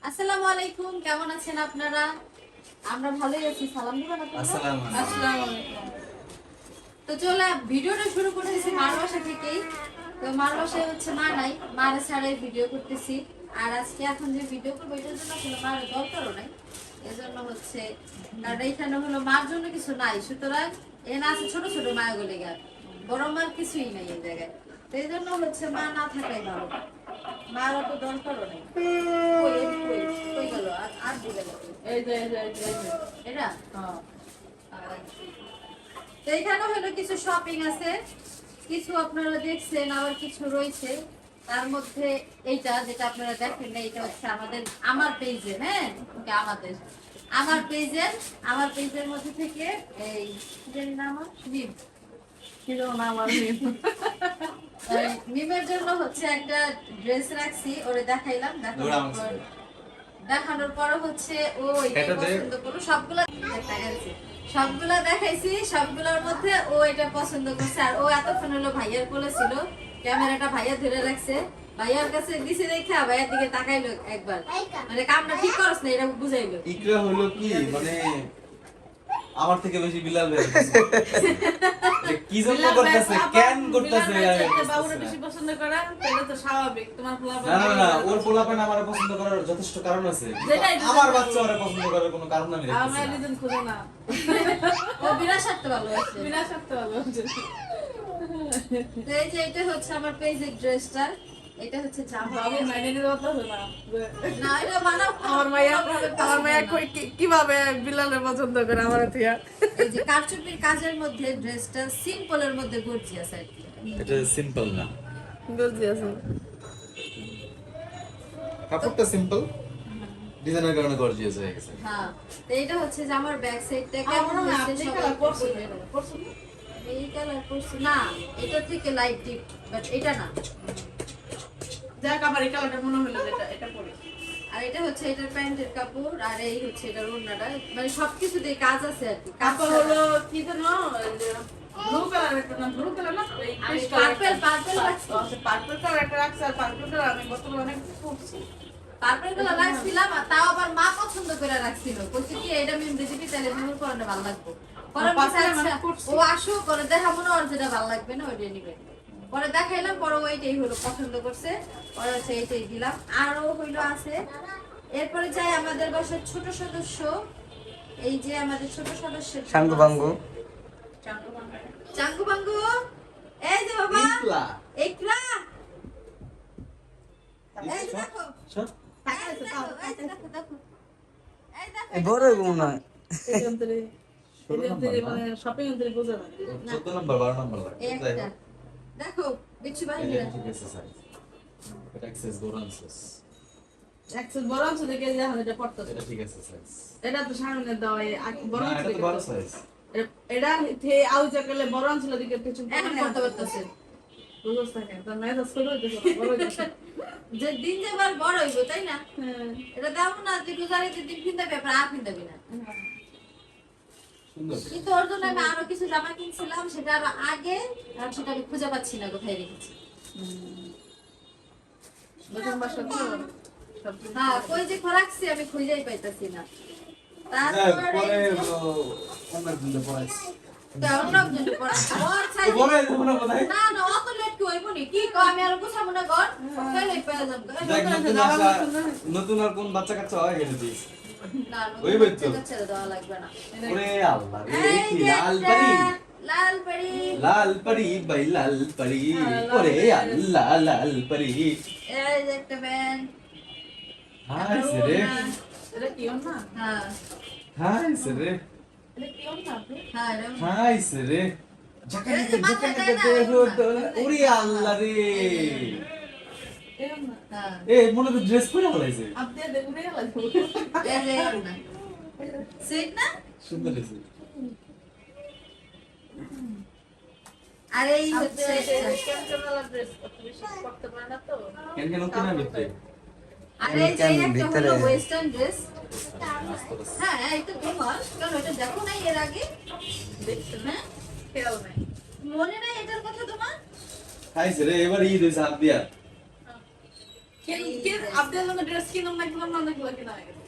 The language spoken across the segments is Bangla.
আসসালামু আলাইকুম, কেমন আছেন আপনারা? আমরা ভালোই আছি। সালাম দিবেন আপনারা? আসসালামু আলাইকুম। আসসালামু আলাইকুম। তো চলো ভিডিওটা শুরু করতেছি মার বাসা থেকেই। তো মার বাসায় হচ্ছে মা নাই, মার ছাড়াই ভিডিও করতেছি। আর আজকে এখন যে ভিডিও করবো এটার জন্য আসলে মার দরকারও নাই, এজন্য হচ্ছে কারণ এইখানে হলো মার জন্য কিছু নাই, সুতরাং এখানে আছে ছোট ছোট মায়াগুলি গা, বড় মার কিছুই নাই এই জায়গায়। তো এই জন্য হচ্ছে মা না থাকাই ভালো, মার অত দরকারও নেই। কই গেল আর দিকে গেল এটা তো এখানে হলো কিছু শপিং আছে, কিছু আপনারা দেখছেন, আবার কিছু রয়েছে। তার মধ্যে এইটা যেটা আপনারা দেখেন না, এটা হচ্ছে আমার পেজে, হ্যাঁ আমার পেজের মধ্যে থেকে এই কি জানি না, আমার মিমের জন্য হচ্ছে একটা ড্রেস রাখছি, ওরে দেখাইলাম। দেখানোর পর হচ্ছে ও এটা পছন্দ করলো, সবগুলা দেখাইছি, সবগুলোর মধ্যে ও এটা পছন্দ করছে। আর ও এতক্ষণ হলো ভাইয়ার কোলে ছিল, ক্যামেরাটা ভাইয়া ধরে রাখছে, ভাইয়ার কাছে দিছে দেখে ভাইয়ার দিকে তাকাইলো একবার, মানে কামটা ঠিক করছ না এটা বুঝাইলো। ইকরা হলো কি মানে আমার থেকে বেশি বিলাল ভাই কি জন্য করতেছে, কেন করতেছে? বাবুরা বেশি পছন্দ করা তাহলে তো স্বাভাবিক, তোমার পোলাপান না ওর পোলাপান আমারে পছন্দ করার যথেষ্ট কারণ আছে। আমার বাচ্চা আমারে পছন্দ করার কোনো কারণ আমি দেখতেছি আমার না। রিজন খুঁজে না, ও বিরাট ভালোবাসে, বিনা সত্য ভালোবাসে। তো এই যে এটা হচ্ছে আমার পেজের ড্রেসটা, এটা হচ্ছে জামা। আমি মাইনে নিতে পারতাম না। না এটা বানাও, আমার মাইয়া কিভাবে বিলালে পছন্দ করে আমার থিয়া। এই যে কারচুপির কাজের মধ্যে ড্রেসটা সিম্পলের মধ্যে গর্জিয়াস আর কি। এটা সিম্পল না, বুঝছি আছে। কাপড়টা সিম্পল, ডিজাইনের কারণে গর্জিয়াস হয়ে গেছে। হ্যাঁ, তো এটা হচ্ছে যে আমার ব্যাক সাইডটা কেমন হয়েছে সবাই পছন্দ। এই কালার করছে না, এটা থেকে লাইট ডিপ, বাট এটা না। যাক আমার এই কালারটা মনে হলো যেটা এটা পরে। আর এটা হচ্ছে এটার প্যান্টের কাপড়, আর এই হচ্ছে এটার ওড়নাটা, মানে সবকিছু দিয়ে কাজ আছে আর কি। কাপড় হলো কি জানো, ব্লু কালার একটা না, ব্লু কালার না, এই পার্পল রাখছি, পার্পল কালার একটা রাখছে। আর পার্পল কালার আমি গত অনেক পরছি। পার্পল কালার রাখছিলাম, আর তাও আবার মা পছন্দ করে রাখছিল, বলছে কি এটা মিম দিবি তাহলে মিমের পরনে ভালো লাগবে। পরে বলছে আচ্ছা ও আসো, পরে দেখা মনে ওর যেটা ভালো লাগবে না ওইটাই নিবে। পরে দেখাইলাম, পরে ওইটাই হলো পছন্দ করছে, পরে হচ্ছে এইটাই দিলাম। আরো হইলো আছে। এরপরে যাই আমাদের বাসার ছোট সদস্য, এই যে আমাদের ছোট সদস্য চাঙ্গু বাঙ্গু, চাঙ্গু বাঙ্গু, এই যে বাবা ইকলা একরা, এই যে দেখো, সব এই যে দেখো, এই যে দেখো, দেখো, এই দেখো, এই বড় হইব মনে হয়। মানে শপিং এন্ট্রি বোঝা না। 14 নাম্বার 12 নাম্বার লাগে। এই একটা দেখো বিচ্ছু বাহিনী এটা ঠিক আছে সাইজ, এটা এক্সেস গোরানসেস, অ্যাক্সেস বড় আছে দেখে যে এখন এটা পড়তেছে। এটা ঠিক আছে সাইজ। এটা তো সামনে দেওয়া বড় না আছে এটা তো বড় সাইজ। এটা থে আউজা করলে বড় অঞ্চল দিকে কিছু এখন করতে পারতেছে। বুঝছ থাকে তো মেয়েটা ছোট হইতেছে বড় হইতেছে। যে দিন যাবার বড় হইব তাই না, এটা দাও না যে গুজারে যে দিন কিনতে ব্যাপার আর কিনতে না। সুন্দর। কিন্তু ওর জন্য আমি আরো কিছু জামা কিনছিলাম, সেটা আরো আগে, আর সেটা আমি খুঁজে পাচ্ছি না কোথায় রেখেছি। নতুন বাসা তো সব হ্যাঁ কই যে রাখছি আমি খুঁজেই পাইতাছি না। পরে তারপরে অন্য দিনে পড়াইছি। ওর size- তোমরা কোথায়? না না অত লেট কি হইব নি, কি কও আমি আর গোছাবো না ঘর, তাহলে পেয়ে যাব। দেখ নতুন আর কোন বাচ্চা কাচ্চা হয় গেলে দিস। না ওই বইতো। ছেড়ে দেওয়া লাগবে না। ওরে আল্লাহ রে এই কি যে লাল একটা পারি, লাল পাড়ি, লাল পারি ভাই লাল পারি, ওরে আল্লাহ লাল পারি। এই যে একটা ব্যান্ড, হাই সরে, এটা কি না হ্যাঁ হাই সরে, এটা কি না হ্যাঁ এরকম। হাই সরে। এই যে মাথায় দেয় না, ওরে আল্লাহ রে, এরকম না হ্যাঁ এ মনে তো ড্রেস পরে হলাইছে। আপনি দেখুন এই লাগবে এই যে এরকম না। সুইট না? সুন্দর হয়েছে। আর এই হচ্ছে কেমন কালার ড্রেস বেশি করতে পারে না তো কেন কেন নতুন না ভিতরে আর এই যে একটা ভিতরে। হলো ওয়েস্টার্ন ড্রেস। হ্যাঁ এই তো তোমার, কারণ এটা দেখো নাই এর আগে, দেখতে না হ্যাঁ খেয়াল নাই মনে নাই এটার কথা তোমার? হাই সরে, এবার ঈদ হইছে হাত দিয়া। আপনাদের জন্য ড্রেস কিনলাম না অনেকগুলো কিনা হয়ে গেছে।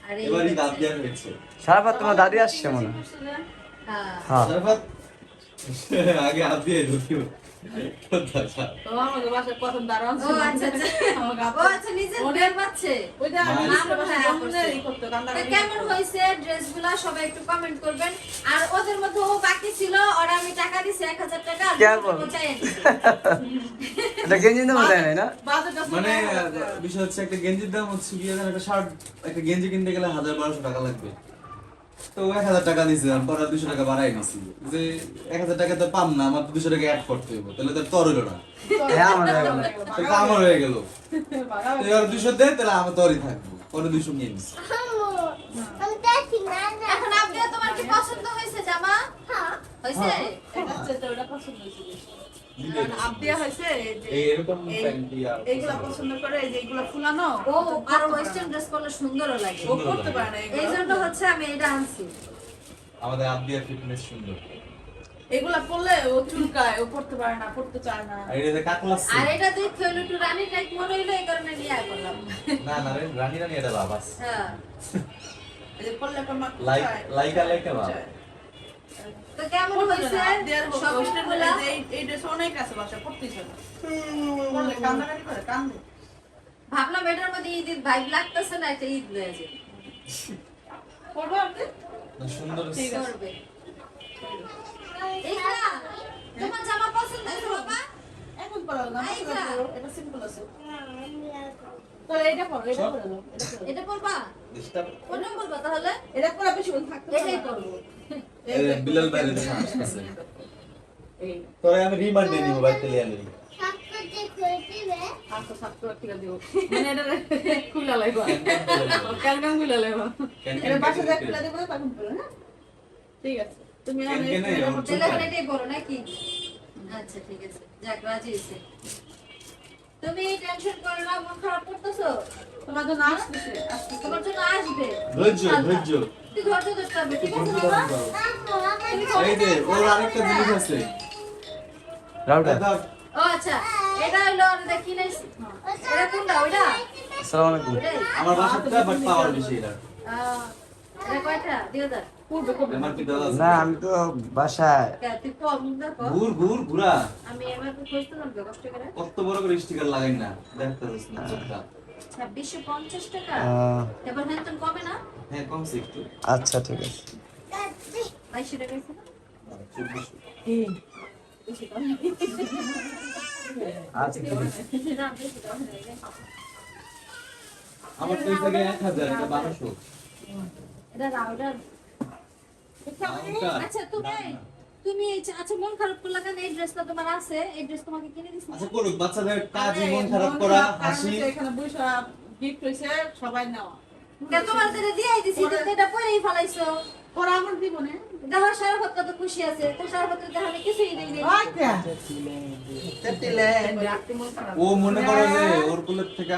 আর এই এবারই দাঁত হচ্ছে- দেওয়া হয়েছে। সারাপাত তোমার দাদি আসছে মনে হয়। হ্যাঁ। হ্যাঁ তারপর আগে হাত দিয়ে ঢুকিও। তো আমাদের বাসায় প্রথম দাঁড়ান ও আচ্ছা আচ্ছা ও আচ্ছা নিজের বের পাচ্ছে ওইটা মা আমার বাসায় হ্যাঁ, জন্মে ই করতো তো কান্দাকাটি কেমন হয়েছে ড্রেসগুলো সবাই একটু কমেন্ট করবেন আর ওদের মধ্যে ও বাকি ছিল ওরা আমি টাকা দিছি 1000 টাকা আর কেমন? ও চাই আনছি। এটা গেঞ্জি দাম দেয় নাই না? বাজেটটা মানে বিষয় হচ্ছে একটা গেঞ্জির দাম হচ্ছে গিয়ে একটা শার্ট একটা গেঞ্জি কিনতে গেলে 1000-1200 টাকা লাগবে। তো 1000 টাকা দিয়েছি আমি, পরে 200 টাকা বাড়াই নিছি যে 1000 টাকা তো পাম না, আমার তো 200 টাকা অ্যাড করতে হবে, তাহলে তো তোর হলো না, হ্যাঁ আমার তাহলে তো আমার হয়ে গেল। তো এবার 200 দে, তাহলে আমি তোরই থাকবো, পরে 200 নিয়ে নিছি। এখন আপনি তোমার কি পছন্দ হয়েছে জামা হয়েছে ওটা পছন্দ হয়েছে কারণ আবদিয়া হয়েছে এই এরকম প্যান্ট দিয়া এইগুলা পছন্দ করে এই যে এইগুলা ফুলানো ও আর ওয়েস্টার্ন ড্রেস পরলে সুন্দরও লাগে ও করতে পারে না এই জন্য হচ্ছে আমি এটা আনছি আমাদের আবদিয়ার ফিটনেস সুন্দর। এগুলা পরলে ও চুলকায় ও পড়তে পারে না পড়তে চায় না আর এটা কাকলাচ্ছে আর এটা দেখে হলো একটু রানী টাইপ মনে হইলো এই কারণে নিয়ে আয় করলাম না না রে, রানী রানী এটা বাবাস হ্যাঁ এই যে পরলে পর মা লাইকা বাবা। তো কেমন হয়েছে শপিং গুলা এই ড্রেস অনেক আছে বাসা পড়তেছে না পরলে কান্দাকাটি করে কান্দে ভাবলাম এটার মধ্যে ঈদ ভাইব লাগতেছে না একটা ঈদ লয়ে যাবে পড়বো আপনি না, সুন্দর ঠিক আছে। করবে এইটা তোমার জামা পছন্দ হয়েছে বাবা এখন পরা না এইটা। এটা সিম্পল আছে তো এটা পরো এটা পরো এটা পরবা ডিস্টার্ব কোনটা পরবা তাহলে এটা পরা বেশি থাকতে এটাই পরবো বিলাল বাইরে থেকে আসছে। এই তোরে আমি রিমান্ড দিয়ে নিব বাইতে লিয়ে আনি। আচ্ছা সাতটা ঠিক আছে মানে এটা খুলা লাগবে কালকাম খুলা লাগবে এটা বাসা যা খুলা দেব তখন বলো হ্যাঁ ঠিক আছে তুমি কেন কেন এরকম তাহলে এখন এটাই পরো নাকি আচ্ছা ঠিক আছে যাক রাজি হইছে তুমি টেনশন করো না মন খারাপ করতেছো তোমার জন্য আসতেছে তোমার জন্য আসবে ধৈর্য ধৈর্য। তুই ধৈর্য ধরতে হবে ঠিক আছে বাবা এই যে ওর আরেকটা জিনিস আছে। রাউটা এটা ও আচ্ছা এটা হলো আমরা কিনে এটা কোনটা ওইটা আসসালামু আলাইকুম। ওইটাই আমার বাসাটা বাট পাওয়ার বেশি এটা। এটা কয়টা 2000 পূর্বে কবে এমআরপি দেওয়া আছে। না আমি তো বাসায় তুই কম দেখো ঘুরা আমি এবার খুঁজতে লাগবে কষ্ট করে কত বড় করে স্টিকার লাগাই না, দেখতে পাচ্ছ না চোখটা। 2650 টাকা এবার হেন কমে না হ্যাঁ কমছে একটু। আচ্ছা ঠিক আছে 2200 টাকা হইছে না 2400 বেশি কম আচ্ছা ঠিক আছে না বেশি কম হয়ে গেছে আমার তো থেকে 1000 এটা 1200। এটা রাউডার রাউডার? আচ্ছা তুমি আচ্ছা মন খারাপ করলা কেন এই ড্রেসটা তোমার আছে এই ড্রেস তোমাকে কিনে দিছি আচ্ছা করুক, বাচ্চাদের কাজ মন খারাপ করা, হাসি। এখানে বইসা গিফট হইছে সবাই নেওয়া তোমার ধরে দিয়েই দিছি তুমি এটা পরেই ফলাইছো পরে আমার জীবনে দেখো সারাফত কত খুশি আছে তো সারাফত তাহলে কিছুই দেই নাই ও মনে করো যে ওর কুলের থেকে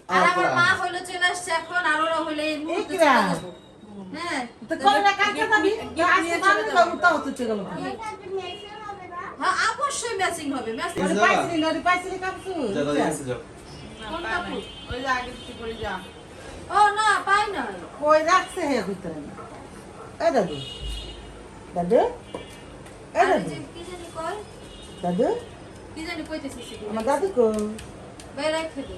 আর আমার মা হইলো চলে আসছে এখন আর ওরা হইলে এই মুহূর্তে চলে যাবো। হ্যাঁ হ্যাঁ অবশ্যই ম্যাচিং হবে ম্যাচিং এই যাও যাও এসে যাও। কোন কাপড়? ওই যে আগে কিছু করে যা ও না পাই না কই রাখছে হে ভিতরে এ দাদু দাদু এ আর দাদু যে কি জানি কয় দাদু কি জানি কইতেছিস আমার দাদু কো বের রাখে দে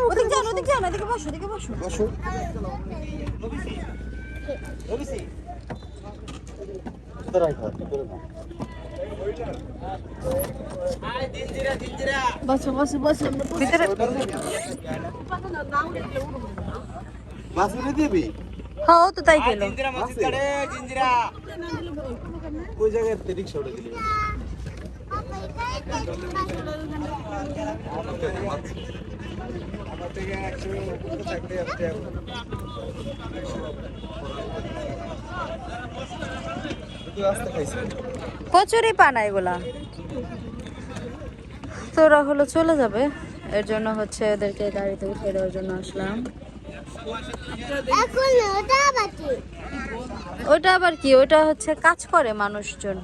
ওদিকে যাও না এদিকে বসো এদিকে বসো বসো বসো বসো ভিতরে বাসুরে দিবি? হ্যাঁ ও তো তাই গেল ওই জায়গায় রিকশা উঠে দিলি। কচুরি পানা এগুলা তোরা হলো চলে যাবে এর জন্য হচ্ছে ওদেরকে গাড়িতে উঠে দেওয়ার জন্য আসলাম। ওটা আবার কি? ওটা হচ্ছে কাজ করে মানুষজন।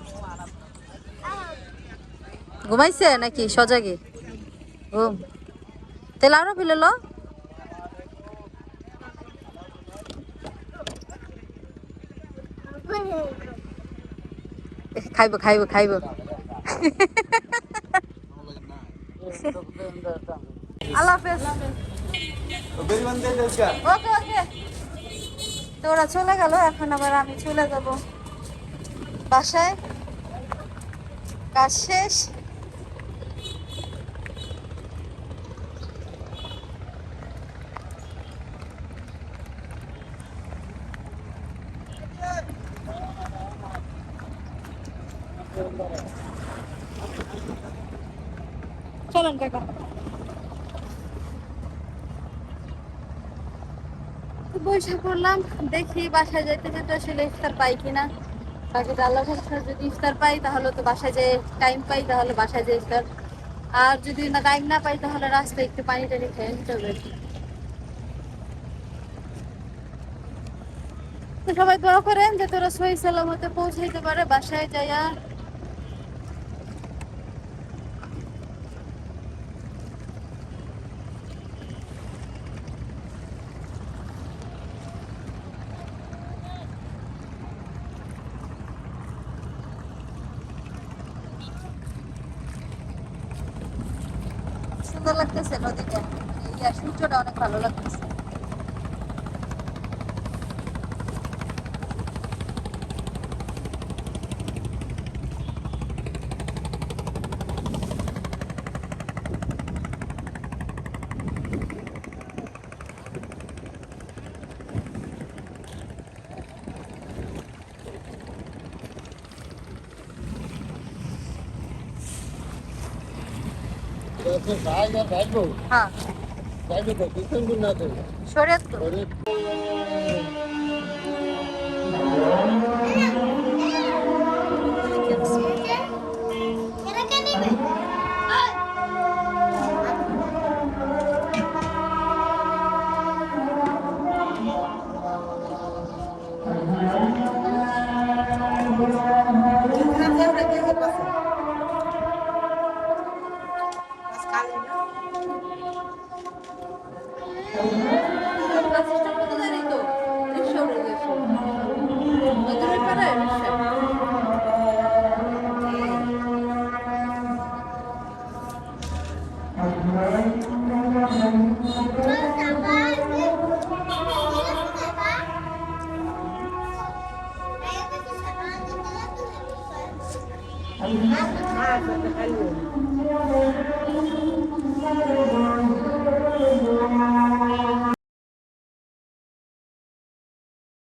ঘুমাইছে নাকি সজাগে? ঘুম তেল আরো ফেলে খাইব খাইব খাইব। আল্লাহ হাফেজ। ওকে ওকে। তো ওরা চলে গেল, এখন আবার আমি চলে যাব বাসায়। কাজ শেষ। চলেন কাকা। বসে পড়লাম, দেখি বাসায় যেতে যেতে আসলে ইফতার পাই কিনা। বাকি আল্লাহ ভরসা, যদি ইফতার পাই তাহলে তো বাসায় যে টাইম পাই তাহলে বাসায় যে ইফতার, আর যদি না টাইম না পাই তাহলে রাস্তায় একটু পানি টানি খেয়ে নিতে হবে। তো সবাই দোয়া করেন যে তোরা সহি সালামতে পৌঁছাইতে পারে বাসায় যাইয়া। সুন্দর লাগতেছে নদীটা, সূর্যটা অনেক ভালো লাগতেছে। হ্যাঁ শরীয়তপুর।